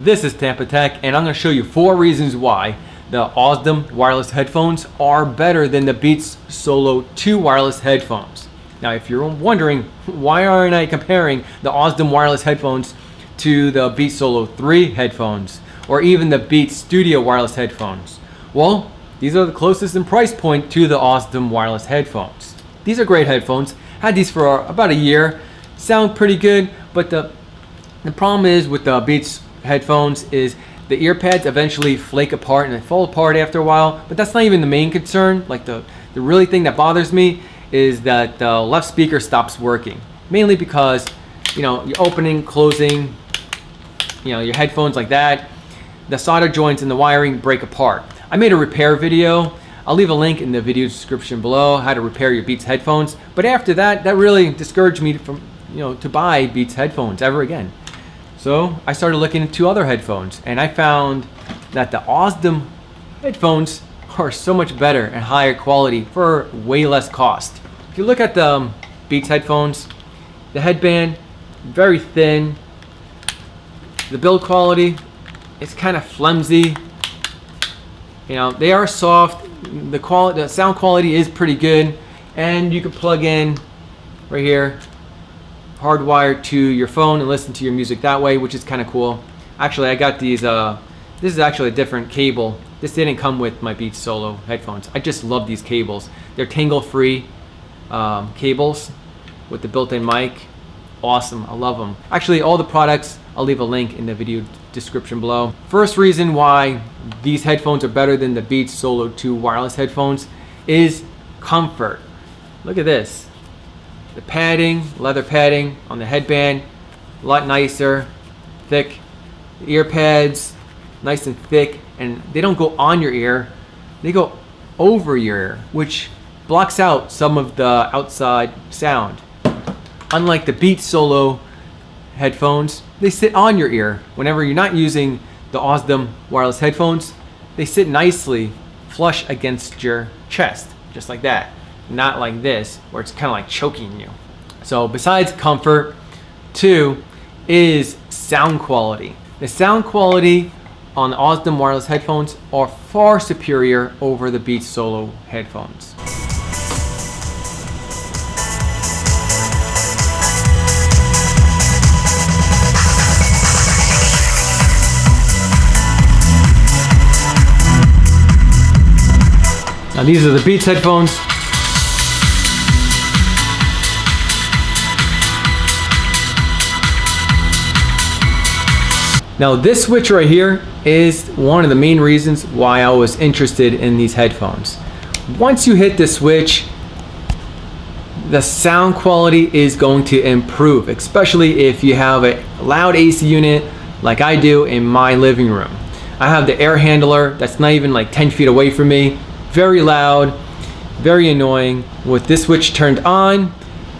This is Tampa Tech, and I'm going to show you 4 reasons why the Ausdom wireless headphones are better than the Beats Solo 2 wireless headphones. Now, if you're wondering why aren't I comparing the Ausdom wireless headphones to the Beats Solo 3 headphones or even the Beats Studio wireless headphones, well, these are the closest in price point to the Ausdom wireless headphones. These are great headphones. Had these for about a year. Sound pretty good, but the problem is with the Beats headphones is the ear pads eventually flake apart and they fall apart after a while, but that's not even the main concern. Like the really thing that bothers me is that the left speaker stops working, mainly because you're opening, closing your headphones like that, the solder joints and the wiring break apart. I made a repair video. I'll leave a link in the video description below, how to repair your Beats headphones. But after that really discouraged me from to buy Beats headphones ever again. So I started looking into other headphones, and I found that the Ausdom headphones are so much better and higher quality for way less cost. If you look at the Beats headphones, the headband, very thin. The build quality, it's kind of flimsy. They are soft. The sound quality is pretty good, and you can plug in right here, hardwired to your phone, and listen to your music that way, which is kind of cool. Actually, I got these. This is actually a different cable. This didn't come with my Beats Solo headphones. I just love these cables. They're Tangle free cables with the built-in mic. Awesome, I love them. Actually, all the products, I'll leave a link in the video description below. First reason why these headphones are better than the Beats Solo 2 wireless headphones is comfort. Look at this. The padding, leather padding on the headband, a lot nicer, thick. The ear pads, nice and thick, and they don't go on your ear, they go over your ear, which blocks out some of the outside sound. Unlike the Beats Solo headphones, they sit on your ear. Whenever you're not using the Ausdom wireless headphones, they sit nicely flush against your chest, just like that. Not like this, where it's kind of like choking you. So besides comfort, 2 is sound quality. The sound quality on the Ausdom wireless headphones are far superior over the Beats Solo headphones. Now these are the Beats headphones. Now this switch right here is one of the main reasons why I was interested in these headphones. Once you hit the switch, the sound quality is going to improve, especially if you have a loud AC unit like I do in my living room. I have the air handler that's not even like 10 feet away from me. Very loud, very annoying. With this switch turned on,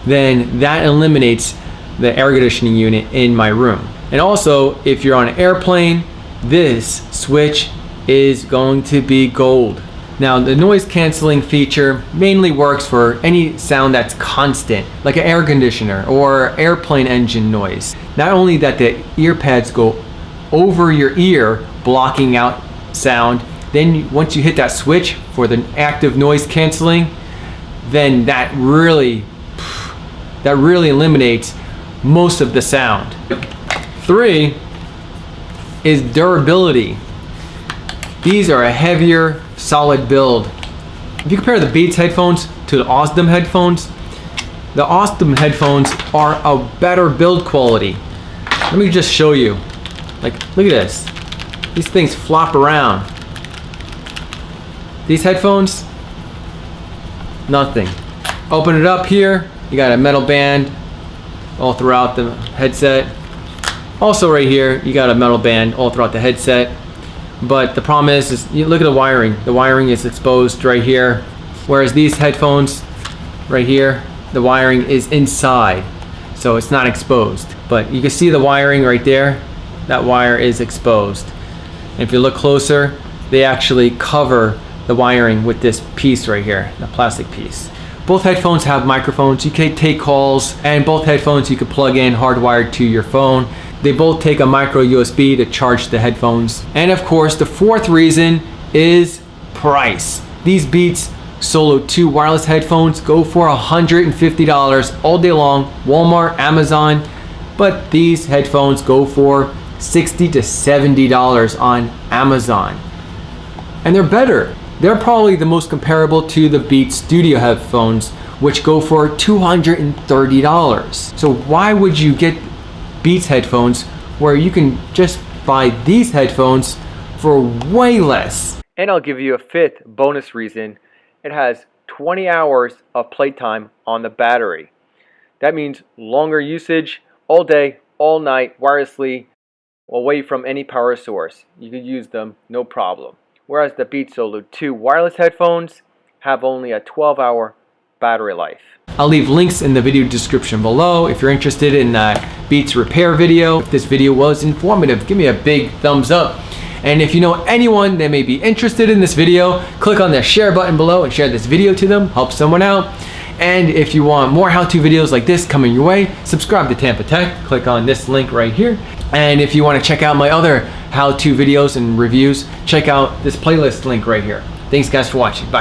then that eliminates the air conditioning unit in my room. And also, if you're on an airplane, this switch is going to be gold. Now, the noise canceling feature mainly works for any sound that's constant, like an air conditioner or airplane engine noise. Not only that the ear pads go over your ear, blocking out sound, then once you hit that switch for the active noise canceling, then that really eliminates most of the sound. 3 is durability. These are a heavier, solid build. If you compare the Beats headphones to the Ausdom headphones, the Ausdom headphones are a better build quality. Let me just show you. Like, look at this. These things flop around. These headphones, nothing. Open it up here, you got a metal band all throughout the headset. Also right here, you got a metal band all throughout the headset. But the problem is you look at the wiring. The wiring is exposed right here. Whereas these headphones right here, the wiring is inside. So it's not exposed. But you can see the wiring right there. That wire is exposed. And if you look closer, they actually cover the wiring with this piece right here, the plastic piece. Both headphones have microphones. You can take calls, and both headphones you can plug in hardwired to your phone. They both take a micro USB to charge the headphones. And of course, the fourth reason is price. These Beats Solo 2 wireless headphones go for $150 all day long, Walmart, Amazon, but these headphones go for $60 to $70 on Amazon. And they're better. They're probably the most comparable to the Beats Studio headphones, which go for $230. So why would you get Beats headphones where you can just buy these headphones for way less? And I'll give you a fifth bonus reason. It has 20 hours of playtime on the battery. That means longer usage all day, all night, wirelessly, away from any power source. You could use them no problem. Whereas the Beats Solo 2 wireless headphones have only a 12-hour battery life. I'll leave links in the video description below if you're interested in that Beats repair video. If this video was informative, give me a big thumbs up. And if you know anyone that may be interested in this video, click on the share button below and share this video to them, help someone out. And if you want more how-to videos like this coming your way, subscribe to Tampa Tech, click on this link right here. And if you want to check out my other how-to videos and reviews, check out this playlist link right here. Thanks guys for watching, bye.